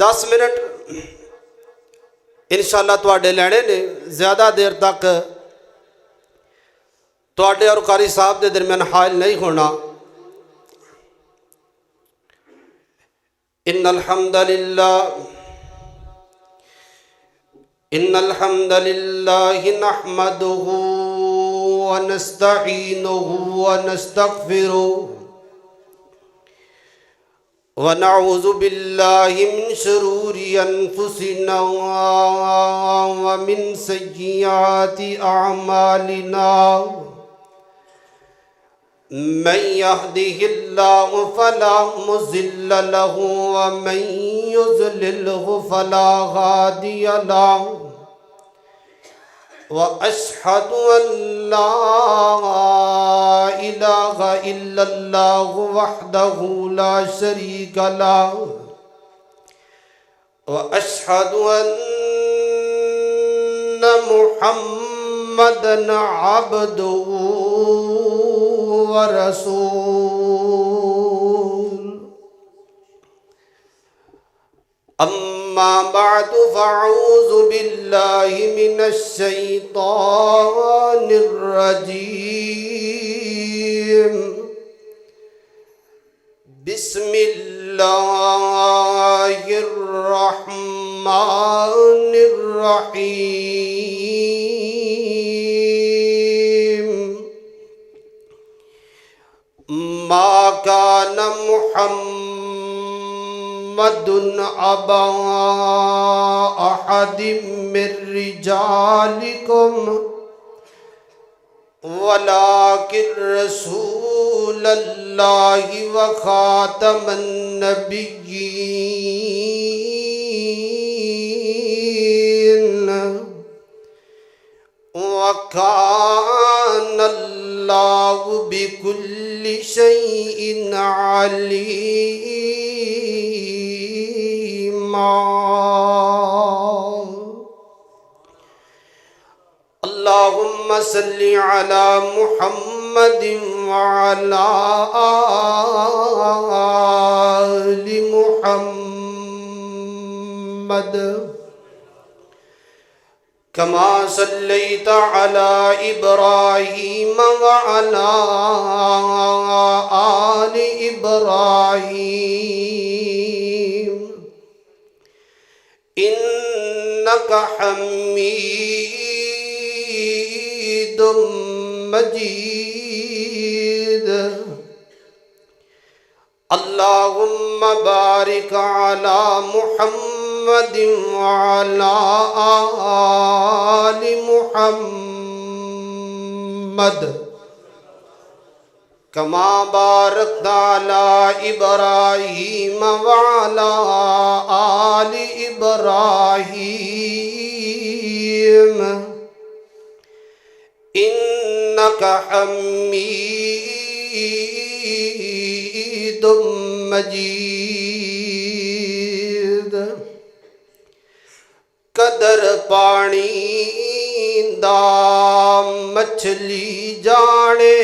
10 minute انشاءاللہ تواڈے لینے نے، زیادہ دیر تک تواڈے اور قاری صاحب دے درمیان حائل نہیں ہونا۔ ان الحمد للہ نحمده ونستعینه ونستغفره ونعوذ باللہ من شرور انفسنا ومن سیئات اعمالنا، من يهده الله فلا مضل له ومن يضلله فلا هادي له، وأشهد أن لا إله إلا الله وحده لا شريك له، وأشهد أن محمدًا عبده ورسول۔ أما بعد فأعوذ بالله من الشيطان الرجيم، بسم الله الرحمن الرحيم۔ ما كان محمد أبا أحد من رجالكم ولكن رسول الله وخاتم النبيين، وكان الله بكل شيء عليما۔ اللهم صل على محمد وعلى آل محمد كما صليت على إبراهيم وعلى آل إبراهيم إنك حميد مجيد۔ اللهم بارك على محمد وعلى آل محمد كما باركت على إبراهيم وعلى آل إبراهيم إنك حميد مجيد۔ قدر پانی دا مچھلی جانے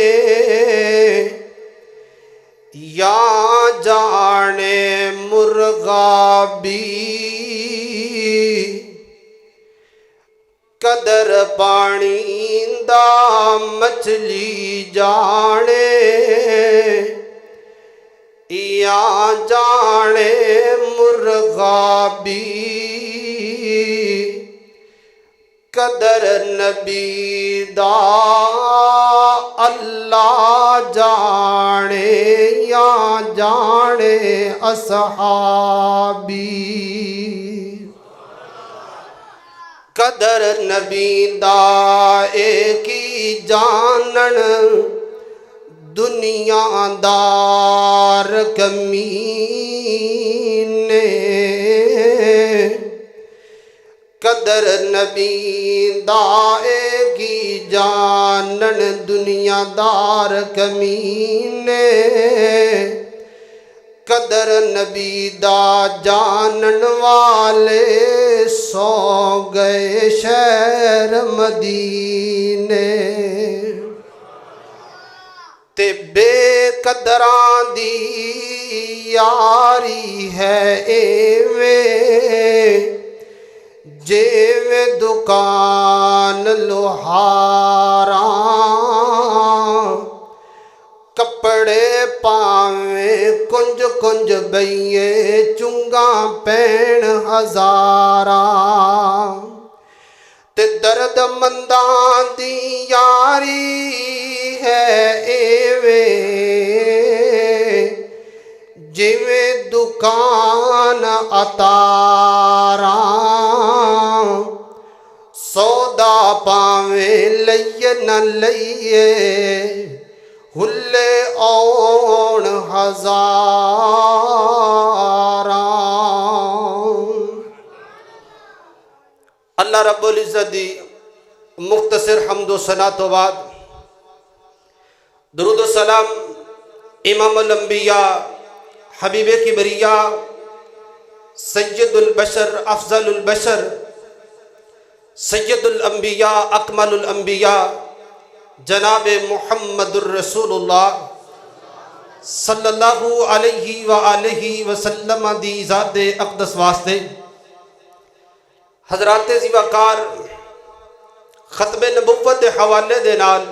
یا جانے مرغا بھی، قدر پانی دا مچھلی جانے یا جانے مرغا بھی، قدر نبی دا اللہ جانے یا جانے اصحابی، قدر نبی دا ایک ہی جانن دنیا دار کمینے، قدر نبی دا ایک ہی جانن دنیا دار کمینے، قدر نبی دا جانن والے سو گئے شہر مدینے، تے بے قدراں دی یاری ہے ایویں جیویں دکان لوہاراں کپڑے پاویں کنج کنج بئیے چنگاں پین ہزاراں تے درد منداں دی یاری ہے ایویں جویں دکان اتاراں سودا پاویں لئیے نہ لئیے ہلے اون ہزاراں۔ اللہ رب العزت دی مختصر حمد و ثنا تو بعد درود و سلام امام الانبیاء حبیب کبریاء سید البشر افضل البشر سید الانبیاء اکمل الانبیاء جناب محمد الرسول اللہ صلی اللہ علیہ وآلہ وسلم دی ذات اقدس واسطے حضرات زیوکار ختم نبوت دے حوالے دے نال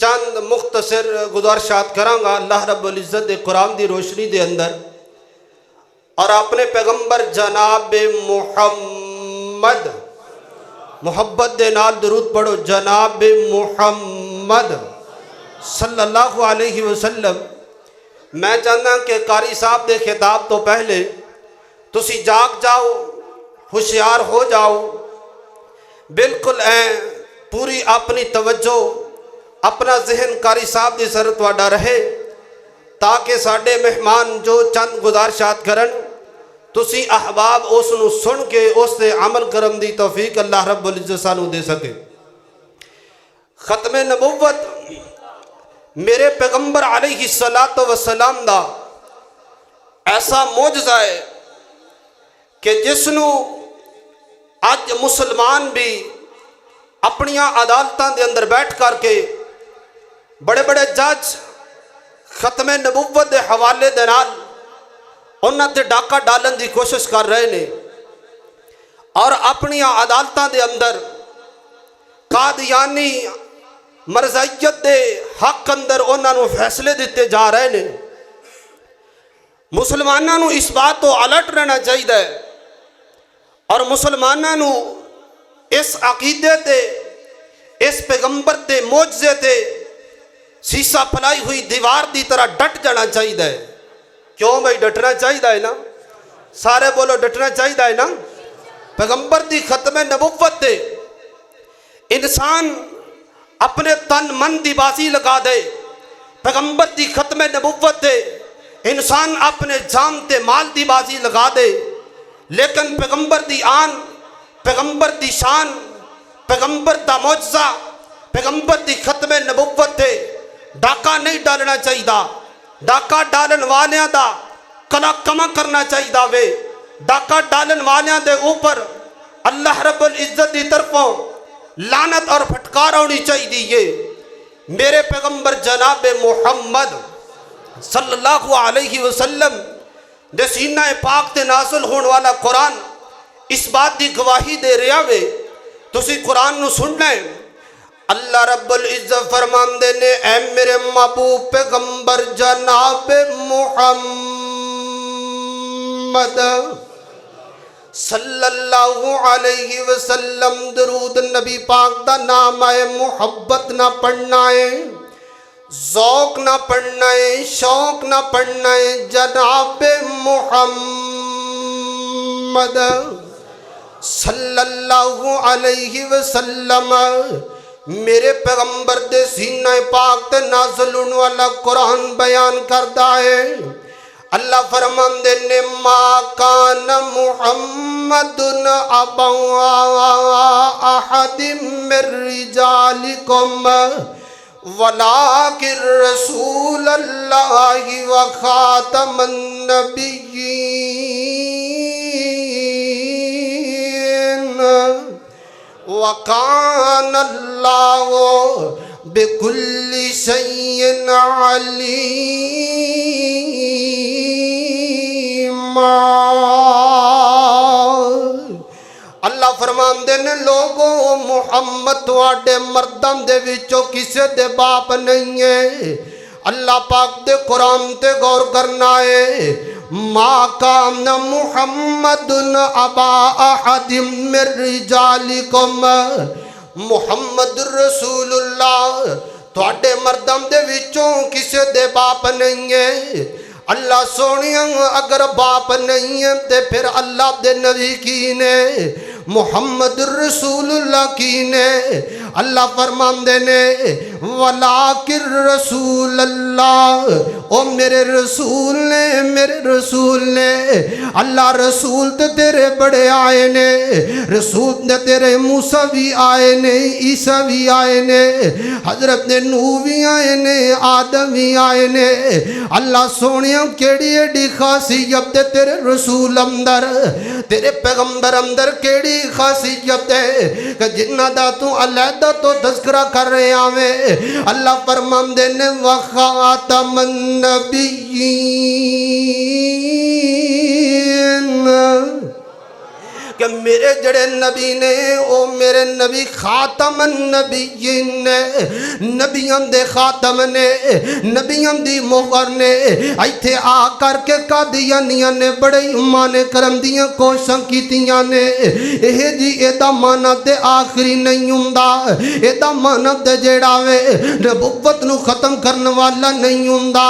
چند مختصر گزارشات کرانگا اللہ رب العزت دے قرآن دی روشنی دے اندر اور اپنے پیغمبر جناب محمد محبت دے نال درود پڑھو جناب محمد صلی اللہ علیہ وسلم۔ میں چاہتا کہ قاری صاحب دے خطاب تو پہلے تسی جاگ جاؤ ہوشیار ہو جاؤ بالکل پوری اپنی توجہ اپنا ذہن قاری صاحب دی سر تواڈا رہے تاکہ ساڈے مہمان جو چند گزارشات کرن تسی احباب اس نو سن کے اس سے عمل کرم دی توفیق اللہ رب العزت سانو دے سکے۔ ختم نبوت میرے پیغمبر علیہ السلام دا ایسا معجزہ ہے کہ جس نو اج مسلمان بھی اپنیاں عدالتاں دے اندر بیٹھ کر کے بڑے بڑے جج ختم نبوت دے حوالے دے نال انہاں تے ڈاکہ ڈالن دی کوشش کر رہے نے اور اپنیاں عدالتاں دے اندر قادیانی مرزائیت دے حق اندر انہاں نو فیصلے دیتے جا رہے نے۔ مسلماناں نو اس بات تو الرٹ رہنا چاہیے اور مسلماناں نو اس عقیدے تے اس پیغمبر تے معجزے تے سیسا پھلائی ہوئی دیوار دی طرح ڈٹ جانا چاہیے۔ کیوں بھائی ڈٹنا چاہیے نا؟ سارے بولو ڈٹنا چاہیے نا؟ پیغمبر دی ختم نبوت تے انسان اپنے تن من دی بازی لگا دے، پیغمبر دی ختم نبوت تے انسان اپنے جان تے مال دی بازی لگا دے، لیکن پیغمبر دی آن، پیغمبر دی شان، پیغمبر دا معجزہ، پیغمبر دی ختم نبوت تے ڈاکہ نہیں ڈالنا چاہیے۔ ڈاکہ ڈالن والیاں دا کلا کما کرنا چاہیے وے۔ ڈاکہ ڈالن والیاں دے اوپر اللہ رب العزت دی طرفوں لعنت اور پھٹکار ہونی چاہیے۔ میرے پیغمبر جناب محمد صلی اللہ علیہ وسلم دے سینہ پاک تے نازل ہون والا قرآن اس بات دی گواہی دے رہا وے۔ تسی قرآن نو سننا ہے۔ اللہ رب العزت فرمان دے نے اے میرے محبوب پیغمبر جناب محمد صلی اللہ علیہ وسلم درود نبی پاک دا نام آئے محبت نہ پڑھنا ہے، ذوق نہ پڑھنا ہے، شوق نہ پڑھنا ہے۔ جناب محمد صلی اللہ علیہ وسلم میرے پیغمبر دے سینہ پاک تے نازل ہونے والا قرآن بیان کرتا ہے۔ اللہ فرمان دے نے ما کان محمد ابا احد من رجالکم ولکن رسول اللہ وخاتم النبیین وکان اللہ بِكُلِّ شَيْءٍ عَلِيمًا۔ اللہ فرماندے نے لوگوں محمد تواڈے مرداں دے وچوں کسے دے باپ نہیں ہے۔ اللہ پاک دے قرآن تے غور کرنا ہے۔ ما کان محمد ابا احد من رجالکم، محمد رسول اللہ تواڈے مرداں دے وچوں کسے دے باپ نہیں ہے۔ اللہ سونیاں اگر باپ نہیں ہے تے پھر اللہ دے نبی کی نے، محمد رسول اللہ کی نے؟ اللہ فرماندے نے وَلَٰكِن رسول اللہ، او میرے رسول نے، میرے رسول نے۔ اللہ رسول تے تیرے بڑے آئے نے، رسول تے تیرے موسیٰ بھی آئے نے، عیسیٰ بھی آئے نے، حضرت نوح بھی آئے نے، آدم بھی آئے نے۔ اللہ سونیاں کیڑی ایڈی خاصیت تے تیرے رسول اندر، تیرے پیغمبر اندر کیڑی خاصیت ہے کہ جنہ دا تو علیحدہ تو تذکرہ کر رہے آویں۔ اللہ فرماندے نے وَخَاتَمَ النَّبِيِّينَ، کہ میرے جڑے نبی نے او میرے نبی خاتم النبیین نے، نبیاں دے خاتم نے، نبیاں دی مہر نے۔ ایتھے آ کر کے قادیانیاں نے بڑے ایمان کرم دیاں کوششاں کیتیاں نے۔ جی ایدا مانا تے آخری نہیں ہوندا، ایدا مانا تے جیڑا وے نبوت نو ختم کرنے والا نہیں ہوندا۔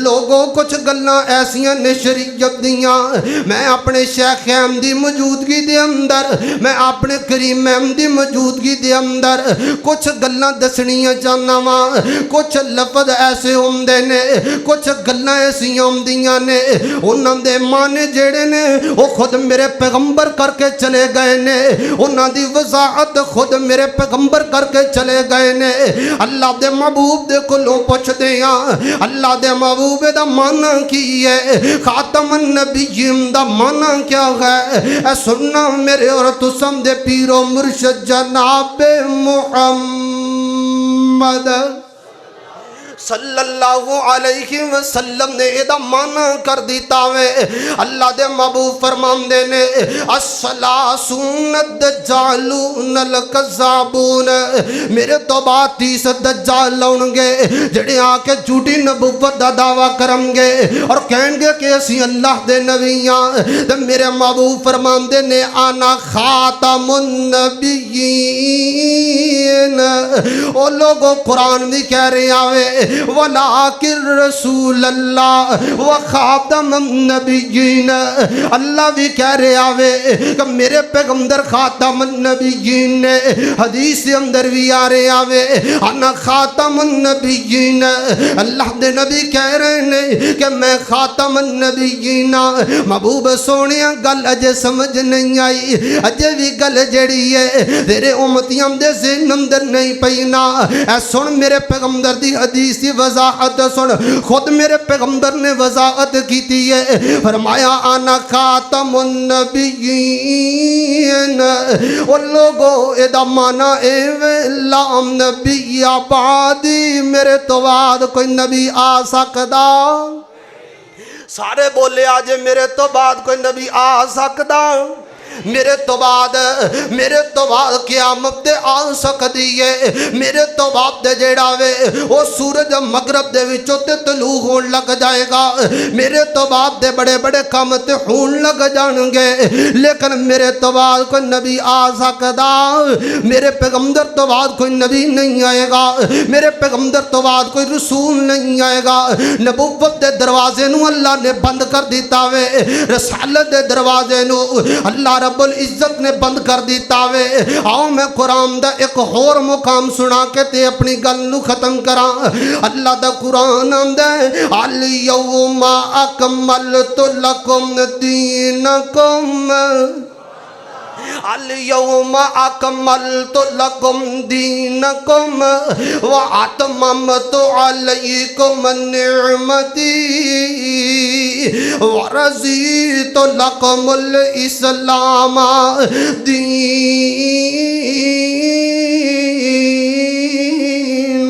لوگوں کچھ گلاں ایسیاں نے شریعت دیاں، میں اپنے شیخ احمدی موجودگی دے اندر، میں اپنے کریم احمدی موجودگی دے اندر کچھ گلاں دسنیاں چاہنا وا۔ کچھ لفظ ایسے ہوندے نے، کچھ گلاں ایسیاں ہوندیاں نے، انہاں دے معنی جڑے نے وہ خود میرے پیغمبر کر کے چلے گئے نے، انہاں دی وضاحت خود میرے پیغمبر کر کے چلے گئے نے۔ اللہ دے محبوب دے کولوں پوچھ دیاں اللہ دے محبوب دا معنی کی ہے، خاتم النبیین دا معنی کیا ہے؟ اے سننا میرے اور تسم دے پیر و مرشد جناب محمد صلی اللہ علیہ وسلم نے ایدہ مانا کر دیتا وے۔ اللہ دے محبوب فرماندے نے الثلاثون الدجالون الکذابون، میرے تو بعد 30 دجال لونگے جڑے آکے جھوٹی نبوت دا دعویٰ کریں گے اور کہیں گے کہ اسی اللہ دے نبیاں۔ تو میرے محبوب فرماندے نے آنا خاتم النبیین، او لوگوں قرآن بھی کہہ رہے آوے وَلَٰكِن رسول اللہ وَخَاتَمَ النَّبِيِّينَ، اللہ بھی کہہ رہے آوے کہ میرے پیغمبر خاتم النبیین نے۔ حدیث اندر بھی آ رہے آوے انا خاتم النبیین، اللہ دے نبی کہہ رہے ہیں کہ میں خاتم النبیین۔ محبوب سونیاں گل اجے سمجھ نہیں آئی، اجے بھی گل جڑی ہے تیرے امتیاں دے ذہن اندر نہیں پینا۔ اے سن میرے پیغمبر دی حدیث دی وضاحت سن، خود میرے پیغمبر نے وضاحت کی تھی ہے، فرمایا آنا خاتم النبیین۔ وہ لوگوں ایدہ مانا اے لام نبی آبادی، میرے تو بعد کوئی نبی آ سکدا؟ سارے بولے آجے میرے تو بعد کوئی نبی آ سکدا؟ میرے تو بعد قیامت دے آ سکدی ہے۔ میرے تو بعد دے جیڑا وے وہ سورج مغرب دے وچوں تے طلوع ہون لگ جائے گا، میرے تو بعد دے بڑے بڑے کام تے ہون لگ جان گے، لیکن میرے تو بعد کوئی نبی آ سکدا؟ میرے پیغمبر تو بعد کوئی نبی نہیں آئے گا، میرے پیغمبر تو بعد کوئی رسول نہیں آئے گا۔ نبوت دے دروازے نو اللہ نے بند کر دیتا وے، رسالت دے دروازے نو اللہ رب العزت نے بند کر دیتا وے۔ آؤ میں قرآن دا ایک اور مقام سنا کے تے اپنی گل نو ختم کراں۔ اللہ دا قرآن آندا ہے الیوم اکملت لکم دینکم، اليوم اکملت لکم دینکم واتممت علیکم نعمتی ورضیت لکم الاسلام دین۔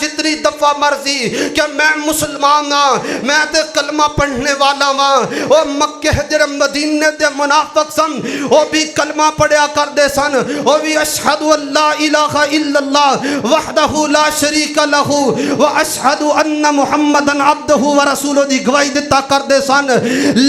جتنی دفعہ مرضی کہ میں مسلمان ہاں، میں تے کلمہ پڑھنے والا ہاں۔ وہ مکہ جڑے مدینے دے منافق سن وہ بھی کلمہ پڑھیا کر دے سن، وہ بھی اشہد اللہ الہ الا اللہ وحدہ لا شریک لہ واشہد ان محمدن عبدہ ورسولہ دی گواہی دیتا کر دے سن،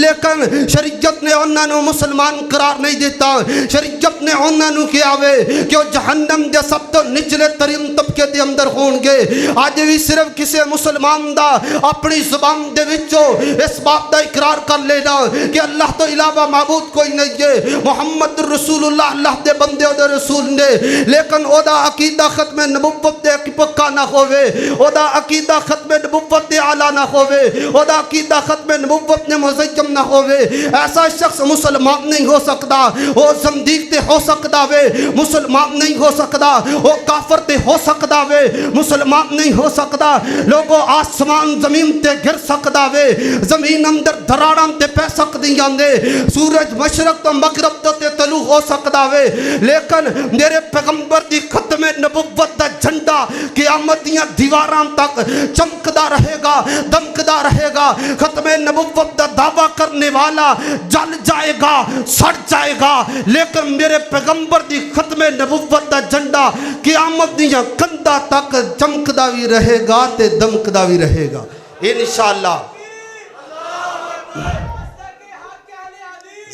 لیکن شریعت نے انہاں نو مسلمان قرار نہیں دیتا۔ شریعت نے انہاں نو کیا وے کہ وہ جہنم دے سب تو نچلے ترین طبقے دے اندر ہون گے۔ آج بھی صرف کسی مسلمان دا اپنی زبان دے وچوں اس بات دا اقرار کر لینا کہ اللہ تو علاوہ معبود کوئی نہیں ہے، محمد رسول اللہ اللہ دے بندے دے رسول نے، لیکن او دا عقیدہ ختم نبوت دے پکا نہ ہوئے، او دا عقیدہ ختم نبوت دے اعلیٰ نہ ہوئے، او دا عقیدہ ختم نبوت نے مزیم نہ ہوئے، ایسا شخص مسلمان نہیں ہو سکتا۔ وہ زندیق تے ہو سکتا وے، مسلمان نہیں ہو سکتا۔ وہ کافر تے ہو سکتا وے، مسلمان نہیں ہو سکتا۔ لوگوں آسمان زمین تے گر سکتا وے، زمین اندر دراڑاں تے پہ سکدیاں دے، سورج مشرق تو مغرب تے طلوع ہو سکتا وے، لیکن میرے پیغمبر دی ختم نبوت دا جھنڈا قیامت دیاں دیواراں تک چمکدا رہے گا، دمکدا رہے گا۔ ختم نبوت دا دعویٰ کرنے والا جل جائے گا، سڑ جائے گا، لیکن میرے پیغمبر دی ختم نبوت دا جھنڈا قیامت دیاں کندھاں تک چمکدا وی رہے گا تے دمکدا وی رہے گا انشاءاللہ۔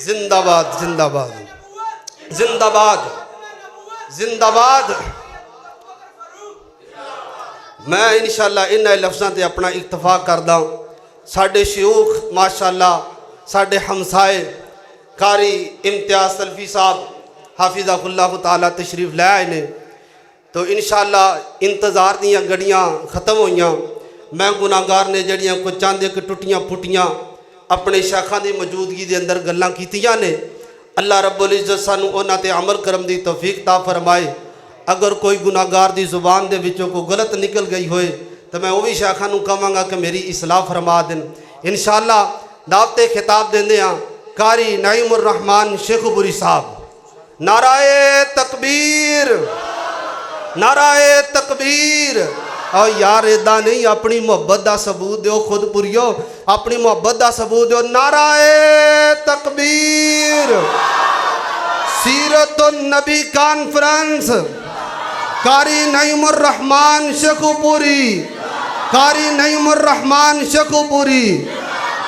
زندہ باد، زندہ باد، زندہ باد، زندہ باد۔ میں انشاءاللہ انہاں لفظاں تے اپنا اکتفا کردا ہوں۔ ساڈے شیوخ ماشاءاللہ ساڈے ہمسائے قاری امتیاز سلفی صاحب حافظہ اللہ تعالیٰ تشریف لے آئے نے، تو انشاءاللہ انتظار دیاں گھڑیاں ختم ہوئیاں۔ میں گناہگار نے جڑیاں کو چاندے کہ ٹوٹیاں پھٹیاں اپنے شیخاں دی موجودگی دے اندر گلاں کیتیاں نے۔ اللہ رب العزت سانو انہاں تے عمل کرم دی توفیق عطا فرمائے۔ اگر کوئی گناہگار دی زبان دے وچوں کو غلط نکل گئی ہوئے تو میں وہ بھی شیخاں نو کہاں گا کہ میری اصلاح فرما دیں انشاءاللہ۔ دعوت خطاب دیندے ہاں قاری نعیم الرحمن شیخ بری صاحب۔ نعرہ تکبیر، نعرہ تکبیر۔ اور یار ادا نہیں، اپنی محبت دا ثبوت دیو، خود پوریو اپنی محبت دا ثبوت دیو۔ نعرہ تکبیر۔ سیرت النبی کانفرنس قاری نعیم الرحمن شیخو پوری، قاری نعیم الرحمن شیخو پوری۔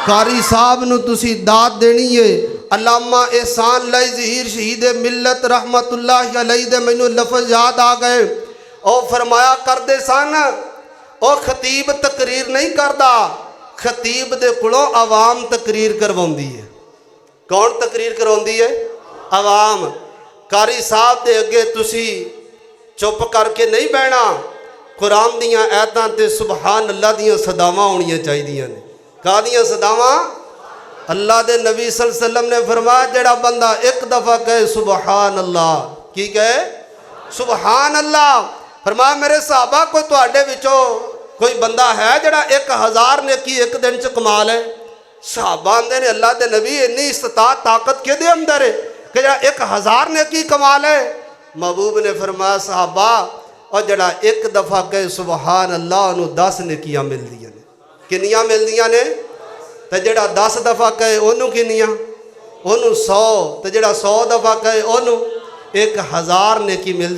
قاری صاحب نو تسی داد دینی ہے۔ علامہ احسان لائی ظہیر شہید ملت رحمت اللہ علیہ دے مینوں لفظ یاد آ گئے۔ او فرمایا کر دے سن، او خطیب تقریر نہیں کردا، خطیب دے کولوں عوام تقریر کرواندی ہے۔ کون تقریر کرواندی ہے؟ عوام۔ قاری صاحب دے اگے تسی چپ کر کے نہیں بہنا، قرآن دیاں آیتاں تے سبحان اللہ دیاں صداواں ہونیاں چاہیدیاں نے۔ کہا دیاں صداواں؟ اللہ دے نبی صلی اللہ علیہ وسلم نے فرمایا جڑا بندہ ایک دفعہ کہے سبحان اللہ، کی کہے؟ سبحان اللہ۔ فرمایا میرے صحابہ کو تواڈے وچوں کوئی بندہ ہے جڑا 1000 نیکی ایک دن چ کما لے؟ صحابہ آندے نے اللہ دے نبی اتنی استطاعت طاقت کے دے اندر ہے کہ جڑا 1000 نیکی کما لے؟ محبوب نے فرمایا صحابہ اور جڑا ایک دفعہ کہے سبحان اللہ انہوں 10 نیکیاں مل دیاں نے۔ کنیاں مل دیاں نے؟ تو جڑا 10 دفعہ کہے انہوں کنیاں؟ انہوں 100۔ تو جڑا 100 دفعہ کہے انہوں 1000 نیکی مل دی۔